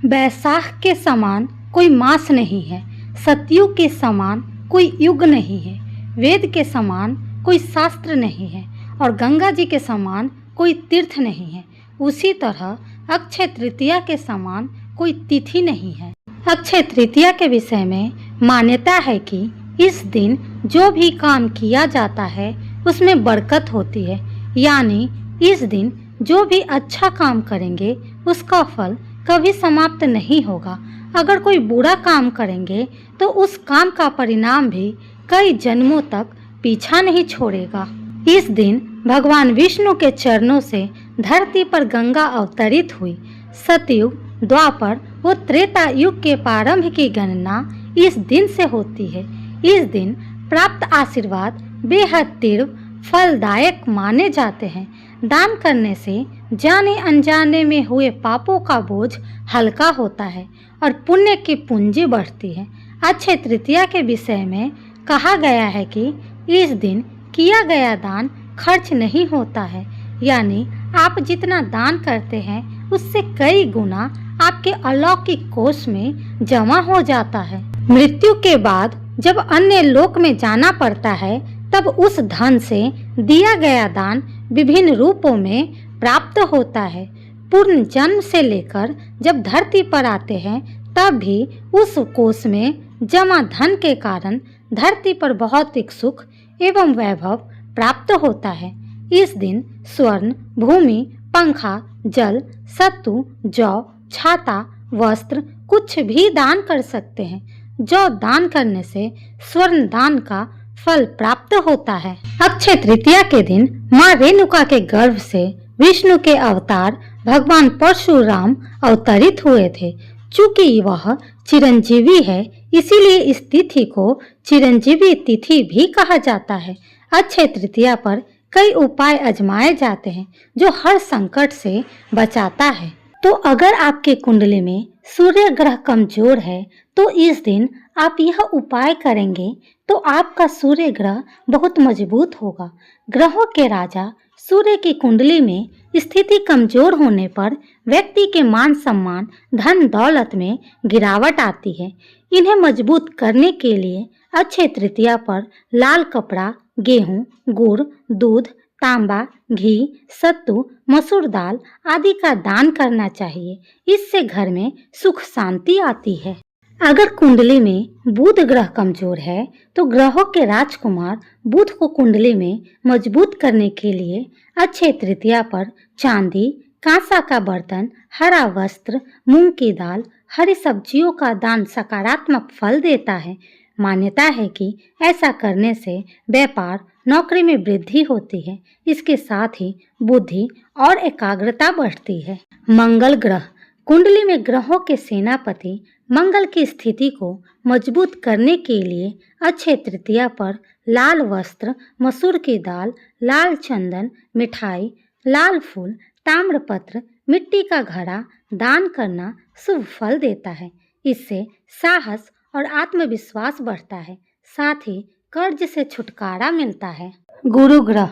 बैसाख के समान कोई मास नहीं है, सतयुग के समान कोई युग नहीं है, वेद के समान कोई शास्त्र नहीं है और गंगा जी के समान कोई तीर्थ नहीं है। उसी तरह अक्षय तृतीया के समान कोई तिथि नहीं है। अक्षय तृतीया के विषय में मान्यता है कि इस दिन जो भी काम किया जाता है उसमें बरकत होती है, यानी इस दिन जो भी अच्छा काम करेंगे उसका फल कभी समाप्त नहीं होगा। अगर कोई बुरा काम करेंगे तो उस काम का परिणाम भी कई जन्मों तक पीछा नहीं छोड़ेगा। इस दिन भगवान विष्णु के चरणों से धरती पर गंगा अवतरित हुई। सतयुग, द्वापर व त्रेता युग के प्रारंभ की गणना इस दिन से होती है। इस दिन प्राप्त आशीर्वाद बेहद तीव्र फलदायक माने जाते हैं। दान करने से जाने अनजाने में हुए पापों का बोझ हल्का होता है और पुण्य की पूंजी बढ़ती है। अक्षय तृतीया के विषय में कहा गया है कि इस दिन किया गया दान खर्च नहीं होता है, यानी आप जितना दान करते हैं उससे कई गुना आपके अलौकिक कोष में जमा हो जाता है। मृत्यु के बाद जब अन्य लोक में जाना पड़ता है तब उस धन से दिया गया दान विभिन्न रूपों में प्राप्त होता है। पूर्ण जन्म से लेकर जब धरती पर आते हैं तब भी उस कोष में जमा धन के कारण धरती पर भौतिक सुख एवं वैभव प्राप्त होता है। इस दिन स्वर्ण, भूमि, पंखा, जल, सत्तू, जौ, छाता, वस्त्र कुछ भी दान कर सकते हैं। जौ दान करने से स्वर्ण दान का फल प्राप्त होता है। अक्षय तृतीया के दिन माँ रेणुका के गर्भ से विष्णु के अवतार भगवान परशुराम अवतरित हुए थे। चूंकि वह चिरंजीवी है, इसीलिए इस तिथि को चिरंजीवी तिथि भी कहा जाता है। अक्षय तृतीया पर कई उपाय आजमाए जाते हैं जो हर संकट से बचाता है। तो अगर आपके कुंडली में सूर्य ग्रह कमजोर है तो इस दिन आप यह उपाय करेंगे तो आपका सूर्य ग्रह बहुत मजबूत होगा। ग्रहों के राजा सूर्य की कुंडली में स्थिति कमजोर होने पर व्यक्ति के मान सम्मान, धन दौलत में गिरावट आती है। इन्हें मजबूत करने के लिए अक्षय तृतीया पर लाल कपड़ा, गेहूं, गुड़, दूध, तांबा, घी, सत्तू, मसूर दाल आदि का दान करना चाहिए। इससे घर में सुख शांति आती है। अगर कुंडली में बुध ग्रह कमजोर है तो ग्रहों के राजकुमार बुध को कुंडली में मजबूत करने के लिए अक्षय तृतीया पर चांदी, कांसा का बर्तन, हरा वस्त्र, मूंग की दाल, हरी सब्जियों का दान सकारात्मक फल देता है। मान्यता है कि ऐसा करने से व्यापार, नौकरी में वृद्धि होती है। इसके साथ ही बुद्धि और एकाग्रता बढ़ती है। मंगल ग्रह कुंडली में ग्रहों के सेनापति मंगल की स्थिति को मजबूत करने के लिए अक्षय तृतीया पर लाल वस्त्र, मसूर की दाल, लाल चंदन, मिठाई, लाल फूल, ताम्रपत्र, मिट्टी का घड़ा दान करना शुभ फल देता है। इससे साहस और आत्मविश्वास बढ़ता है, साथ ही कर्ज से छुटकारा मिलता है। गुरु ग्रह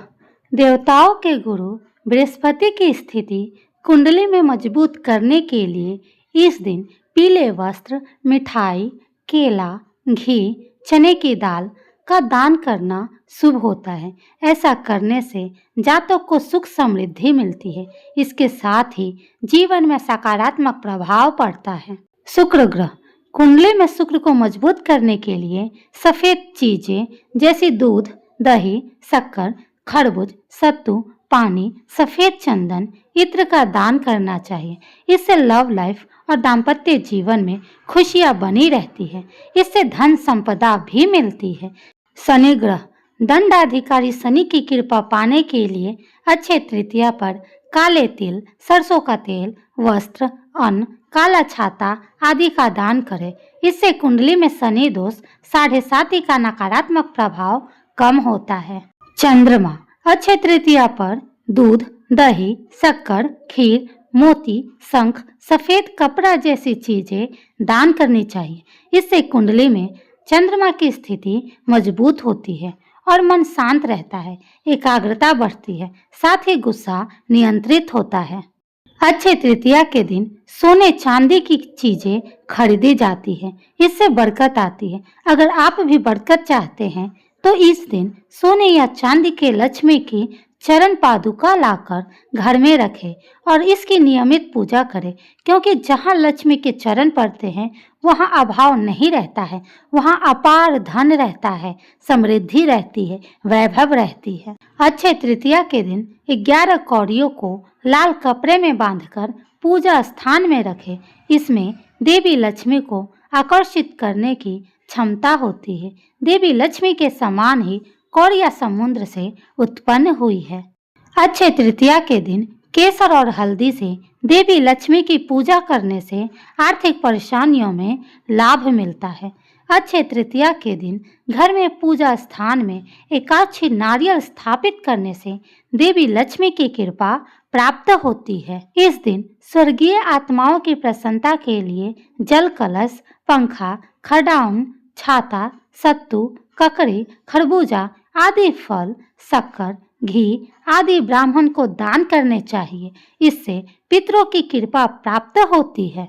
देवताओं के गुरु बृहस्पति की स्थिति कुंडली में मजबूत करने के लिए इस दिन पीले वस्त्र, मिठाई, केला, घी, चने की दाल का दान करना शुभ होता है। ऐसा करने से जातक को सुख समृद्धि मिलती है। इसके साथ ही जीवन में सकारात्मक प्रभाव पड़ता है। शुक्र ग्रह कुंडली में शुक्र को मजबूत करने के लिए सफेद चीजें जैसे दूध, दही, शक्कर, खरबूज, सत्तू, पानी, सफेद चंदन, इत्र का दान करना चाहिए। इससे लव लाइफ और दाम्पत्य जीवन में खुशियां बनी रहती है। इससे धन संपदा भी मिलती है। शनि ग्रह दंडाधिकारी शनि की कृपा पाने के लिए अक्षय तृतीया पर काले तिल, सरसों का तेल, वस्त्र, अन्न, काला छाता आदि का दान करें। इससे कुंडली में शनि दोष 7.5 का नकारात्मक प्रभाव कम होता है। चंद्रमा अक्षय तृतीया पर दूध, दही, शक्कर, खीर, मोती, शंख, सफेद कपड़ा जैसी चीजें दान करनी चाहिए। इससे कुंडली में चंद्रमा की स्थिति मजबूत होती है और मन शांत रहता है, एकाग्रता बढ़ती है, साथ ही गुस्सा नियंत्रित होता है। अक्षय तृतीया के दिन सोने चांदी की चीजें खरीदी जाती है, इससे बरकत आती है। अगर आप भी बरकत चाहते हैं तो इस दिन सोने या चांदी के लक्ष्मी की चरण पादुका लाकर घर में रखें और इसकी नियमित पूजा करें, क्योंकि जहाँ लक्ष्मी के चरण पड़ते हैं वहाँ अभाव नहीं रहता है, वहाँ अपार धन रहता है, समृद्धि रहती है, वैभव रहती है। अक्षय तृतीया के दिन 11 कौड़ियों को लाल कपड़े में बांधकर पूजा स्थान में रखें। इसमें देवी लक्ष्मी को आकर्षित करने की क्षमता होती है। देवी लक्ष्मी के समान ही कौड़िया समुद्र से उत्पन्न हुई है। अक्षय तृतीया के दिन केसर और हल्दी से देवी लक्ष्मी की पूजा करने से आर्थिक परेशानियों में लाभ मिलता है। अक्षय तृतीया के दिन घर में पूजा स्थान में एकाक्षी नारियल स्थापित करने से देवी लक्ष्मी की कृपा प्राप्त होती है। इस दिन स्वर्गीय आत्माओं की प्रसन्नता के लिए जल कलश, पंखा, खडाउन, छाता, सत्तू, ककड़ी, खरबूजा आदि फल, शक्कर, घी आदि ब्राह्मण को दान करने चाहिए। इससे पितरों की कृपा प्राप्त होती है।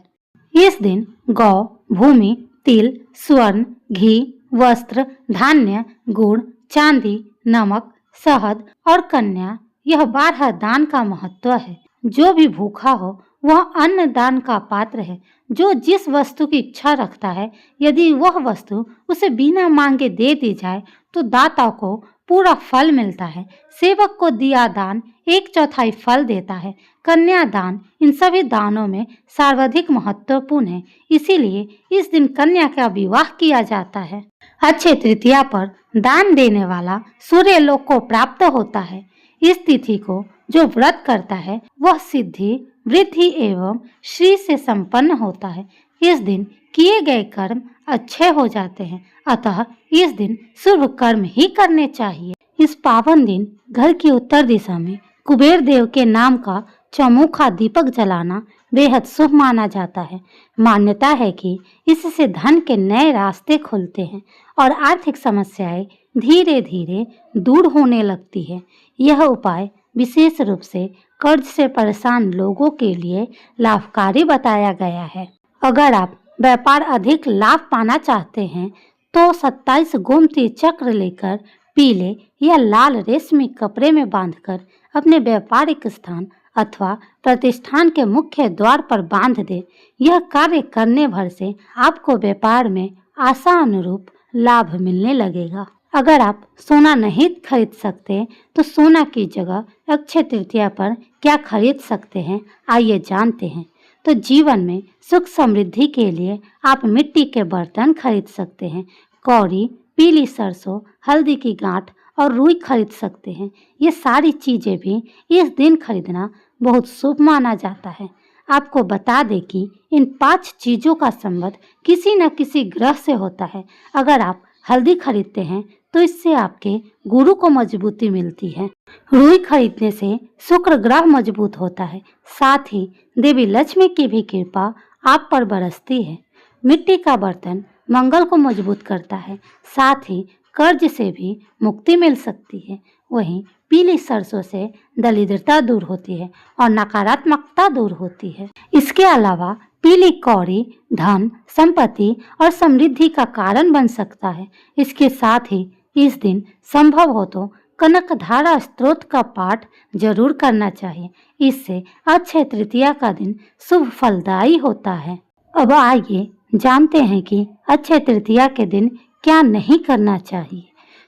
इस दिन गौ, भूमि, तिल, स्वर्ण, घी, वस्त्र, धान्य, गुड़, चांदी, नमक, शहद और कन्या, यह 12 दान का महत्व है। जो भी भूखा हो वह अन्न दान का पात्र है। जो जिस वस्तु की इच्छा रखता है, यदि वह वस्तु उसे बिना मांगे दे दी जाए तो दाता को पूरा फल मिलता है। सेवक को दिया दान 1/4 फल देता है। कन्या दान इन सभी दानों में सर्वाधिक महत्वपूर्ण है, इसीलिए इस दिन कन्या का विवाह किया जाता है। अक्षय तृतीया पर दान देने वाला सूर्य लोक को प्राप्त होता है। इस तिथि को जो व्रत करता है वह सिद्धि, वृद्धि एवं श्री से संपन्न होता है। इस दिन किए गए कर्म अच्छे हो जाते हैं, अतः इस दिन शुभ कर्म ही करने चाहिए। इस पावन दिन घर की उत्तर दिशा में कुबेर देव के नाम का चौमुखा दीपक जलाना बेहद शुभ माना जाता है। मान्यता है कि इससे धन के नए रास्ते खुलते हैं और आर्थिक समस्याएं धीरे धीरे दूर होने लगती है। यह उपाय विशेष रूप से कर्ज से परेशान लोगों के लिए लाभकारी बताया गया है। अगर आप व्यापार अधिक लाभ पाना चाहते हैं तो 27 गोमती चक्र लेकर पीले या लाल रेशमी कपड़े में बांधकर अपने व्यापारिक स्थान अथवा प्रतिष्ठान के मुख्य द्वार पर बांध दे। यह कार्य करने भर से आपको व्यापार में आशा अनुरूप लाभ मिलने लगेगा। अगर आप सोना नहीं खरीद सकते तो सोना की जगह अक्षय तृतीया पर क्या खरीद सकते हैं, आइए जानते हैं। तो जीवन में सुख समृद्धि के लिए आप मिट्टी के बर्तन खरीद सकते हैं। कौड़ी, पीली सरसों, हल्दी की गांठ और रुई खरीद सकते हैं। ये सारी चीजें भी इस दिन खरीदना बहुत शुभ माना जाता है। आपको बता दें कि इन 5 चीजों का संबंध किसी न किसी ग्रह से होता है। अगर आप हल्दी खरीदते हैं तो इससे आपके गुरु को मजबूती मिलती है। रुई खरीदने से शुक्र ग्रह मजबूत होता है, साथ ही देवी लक्ष्मी की भी कृपा आप पर बरसती है। मिट्टी का बर्तन मंगल को मजबूत करता है, साथ ही कर्ज से भी मुक्ति मिल सकती है। वहीं पीली सरसों से दरिद्रता दूर होती है और नकारात्मकता दूर होती है। इसके अलावा पीली कौड़ी धन, संपत्ति और समृद्धि का कारण बन सकता है। इसके साथ ही इस दिन संभव हो तो कनक धारा स्त्रोत का पाठ जरूर करना चाहिए। इससे अक्षय तृतीया का दिन शुभ फलदायी होता है। अब आइए जानते हैं कि अक्षय तृतीया के दिन क्या नहीं करना चाहिए।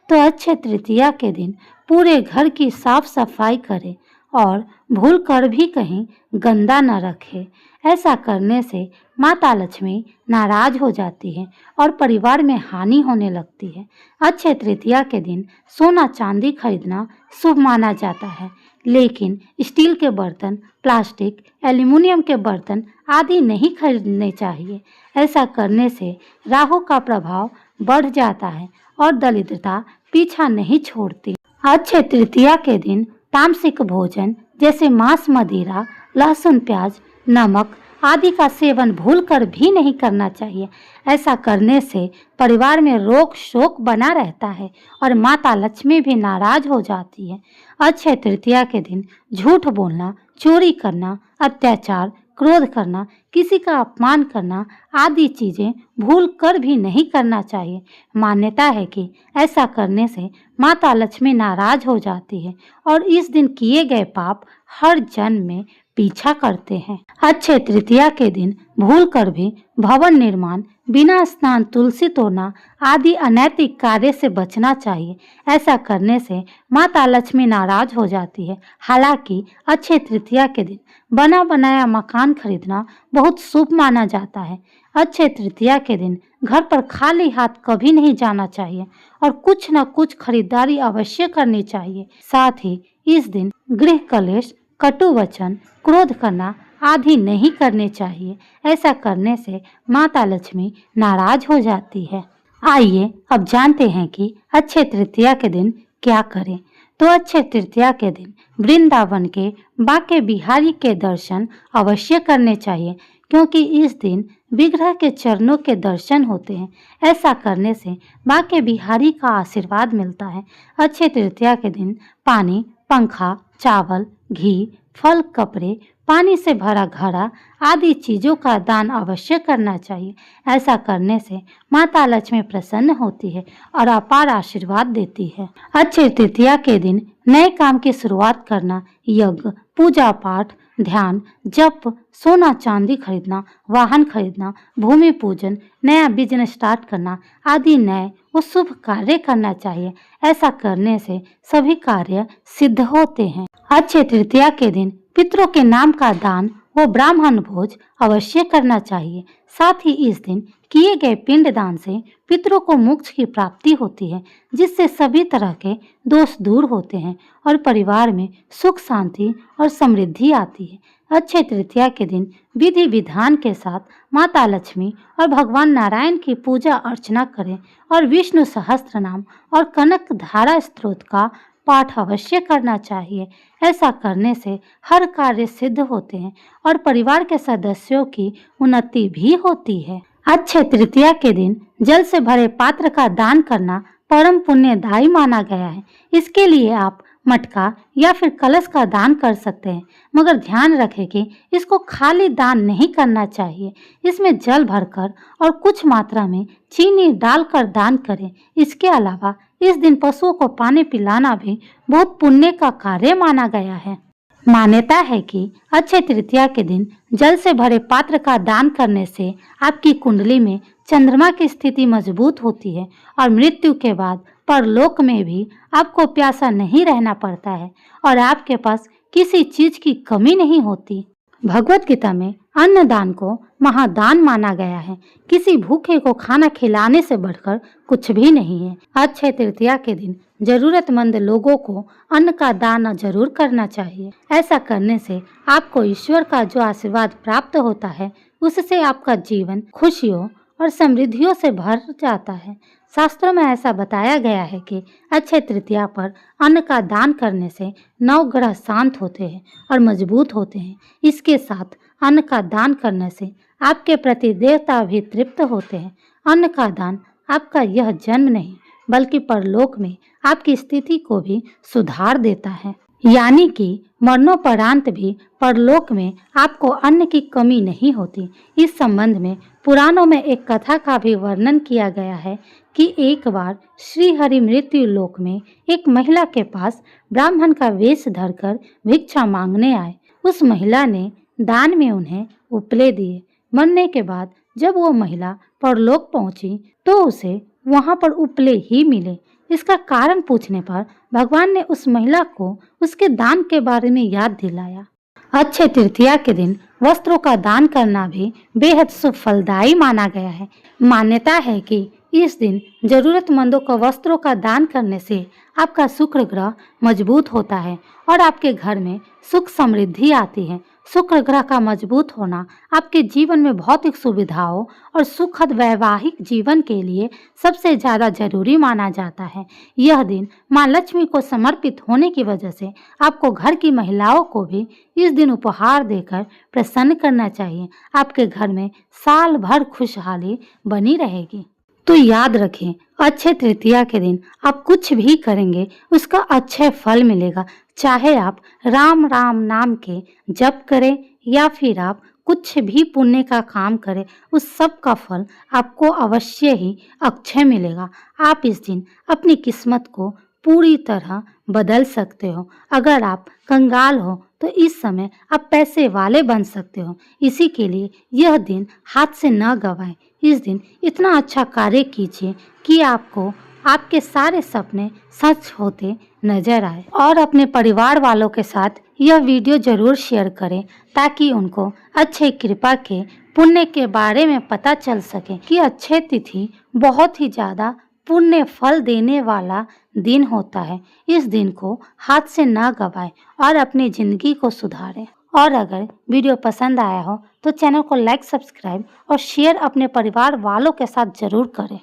तो अक्षय तृतीया के दिन पूरे घर की साफ सफाई करें और भूल कर भी कहीं गंदा न रखें। ऐसा करने से माता लक्ष्मी नाराज हो जाती है और परिवार में हानि होने लगती है। अक्षय तृतीया के दिन सोना चांदी खरीदना शुभ माना जाता है, लेकिन स्टील के बर्तन, प्लास्टिक, एल्युमिनियम के बर्तन आदि नहीं खरीदने चाहिए। ऐसा करने से राहु का प्रभाव बढ़ जाता है और दरिद्रता पीछा नहीं छोड़ती। अक्षय तृतीया के दिन तामसिक भोजन जैसे मांस, मदिरा, लहसुन, प्याज, नमक आदि का सेवन भूलकर भी नहीं करना चाहिए। ऐसा करने से परिवार में रोग शोक बना रहता है और माता लक्ष्मी भी नाराज हो जाती है। अक्षय तृतीया के दिन झूठ बोलना, चोरी करना, अत्याचार, क्रोध करना, किसी का अपमान करना आदि चीजें भूल कर भी नहीं करना चाहिए। मान्यता है कि ऐसा करने से माता लक्ष्मी नाराज हो जाती है और इस दिन किए गए पाप हर जन्म में पीछा करते हैं। अक्षय तृतीया के दिन भूल कर भी भवन निर्माण, बिना स्नान तुलसी तोड़ना आदि अनैतिक कार्य से बचना चाहिए। ऐसा करने से माता लक्ष्मी नाराज हो जाती है। हालांकि अक्षय तृतीया के दिन बना बनाया मकान खरीदना बहुत शुभ माना जाता है। अक्षय तृतीया के दिन घर पर खाली हाथ कभी नहीं जाना चाहिए और कुछ न कुछ खरीदारी अवश्य करनी चाहिए। साथ ही इस दिन गृह कलेश, कटु वचन, क्रोध करना आदि नहीं करने चाहिए। ऐसा करने से माता लक्ष्मी नाराज हो जाती है। आइए अब जानते हैं कि अक्षय तृतीया के दिन क्या करें। तो अक्षय तृतीया के दिन वृंदावन के बांके बिहारी के दर्शन अवश्य करने चाहिए, क्योंकि इस दिन विग्रह के चरणों के दर्शन होते हैं। ऐसा करने से बांके बिहारी का आशीर्वाद मिलता है। अक्षय तृतीया के दिन पानी, पंखा, चावल, घी, फल, कपड़े, पानी से भरा घड़ा आदि चीजों का दान अवश्य करना चाहिए। ऐसा करने से माता लक्ष्मी प्रसन्न होती है और अपार आशीर्वाद देती है। अक्षय तृतीया के दिन नए काम की शुरुआत करना, यज्ञ, पूजा पाठ, ध्यान, जप, सोना चांदी खरीदना, वाहन खरीदना, भूमि पूजन, नया बिजनेस स्टार्ट करना आदि नए व शुभ कार्य करना चाहिए। ऐसा करने से सभी कार्य सिद्ध होते हैं। अक्षय तृतीया के दिन पितरों के नाम का दान व ब्राह्मण भोज अवश्य करना चाहिए। साथ ही इस दिन किए गए पिंड दान से पितरों को मोक्ष की प्राप्ति होती है, जिससे सभी तरह के दोष दूर होते हैं और परिवार में सुख, शांति और समृद्धि आती है। अक्षय तृतीया के दिन विधि विधान के साथ माता लक्ष्मी और भगवान नारायण की पूजा अर्चना करें और विष्णु सहस्त्र नाम और कनक धारा स्तोत्र का पाठ अवश्य करना चाहिए। ऐसा करने से हर कार्य सिद्ध होते हैं और परिवार के सदस्यों की उन्नति भी होती है। अक्षय तृतीया के दिन जल से भरे पात्र का दान करना परम पुण्यदायी माना गया है। इसके लिए आप मटका या फिर कलश का दान कर सकते हैं, मगर ध्यान रखें कि इसको खाली दान नहीं करना चाहिए। इसमें जल भरकर और कुछ मात्रा में चीनी डालकर दान करें। इसके अलावा इस दिन पशुओं को पानी पिलाना भी बहुत पुण्य का कार्य माना गया है। मान्यता है कि अक्षय तृतीया के दिन जल से भरे पात्र का दान करने से आपकी कुंडली में चंद्रमा की स्थिति मजबूत होती है और मृत्यु के बाद परलोक में भी आपको प्यासा नहीं रहना पड़ता है और आपके पास किसी चीज की कमी नहीं होती। भगवत गीता में अन्नदान को महादान माना गया है। किसी भूखे को खाना खिलाने से बढ़कर कुछ भी नहीं है। अक्षय तृतीया के दिन जरूरतमंद लोगों को अन्न का दान जरूर करना चाहिए। ऐसा करने से आपको ईश्वर का जो आशीर्वाद प्राप्त होता है, उससे आपका जीवन खुशियों और समृद्धियों से भर जाता है। शास्त्रों में ऐसा बताया गया है कि अक्षय तृतीया पर अन्न का दान करने से 9 ग्रह शांत होते हैं और मजबूत होते हैं। इसके साथ अन्न का दान करने से आपके प्रति देवता भी तृप्त होते हैं। अन्न का दान आपका यह जन्म नहीं बल्कि परलोक में आपकी स्थिति को भी सुधार देता है, यानी कि मरणोपरांत भी परलोक में आपको अन्न की कमी नहीं होती। इस संबंध में पुराणों में एक कथा का भी वर्णन किया गया है कि एक बार श्री हरि मृत्यु लोक में एक महिला के पास ब्राह्मण का वेश धरकर भिक्षा मांगने आए। उस महिला ने दान में उन्हें उपले दिए। मरने के बाद जब वो महिला परलोक पहुंची तो उसे वहां पर उपले ही मिले। इसका कारण पूछने पर भगवान ने उस महिला को उसके दान के बारे में याद दिलाया। अक्षय तृतीया के दिन वस्त्रों का दान करना भी बेहद शुभ फलदायी माना गया है। मान्यता है कि इस दिन जरूरतमंदों को वस्त्रों का दान करने से आपका शुक्र ग्रह मजबूत होता है और आपके घर में सुख समृद्धि आती है। शुक्र ग्रह का मजबूत होना आपके जीवन में भौतिक सुविधाओं और सुखद वैवाहिक जीवन के लिए सबसे ज्यादा जरूरी माना जाता है। यह दिन माँ लक्ष्मी को समर्पित होने की वजह से आपको घर की महिलाओं को भी इस दिन उपहार देकर प्रसन्न करना चाहिए। आपके घर में साल भर खुशहाली बनी रहेगी। तो याद रखें, अक्षय तृतीया के दिन आप कुछ भी करेंगे उसका अक्षय फल मिलेगा। चाहे आप राम राम नाम के जप करें या फिर आप कुछ भी पुण्य का काम करें, उस सब का फल आपको अवश्य ही अक्षय मिलेगा। आप इस दिन अपनी किस्मत को पूरी तरह बदल सकते हो। अगर आप कंगाल हो तो इस समय आप पैसे वाले बन सकते हो। इसी के लिए यह दिन हाथ से न गवाएं। इस दिन इतना अच्छा कार्य कीजिए कि आपको आपके सारे सपने सच होते नजर आए। और अपने परिवार वालों के साथ यह वीडियो जरूर शेयर करें ताकि उनको अक्षय कृपा के पुण्य के बारे में पता चल सके कि अक्षय तिथि बहुत ही ज़्यादा पुण्य फल देने वाला दिन होता है। इस दिन को हाथ से न गवाएं और अपनी ज़िंदगी को सुधारें। और अगर वीडियो पसंद आया हो तो चैनल को लाइक, सब्सक्राइब और शेयर अपने परिवार वालों के साथ ज़रूर करें।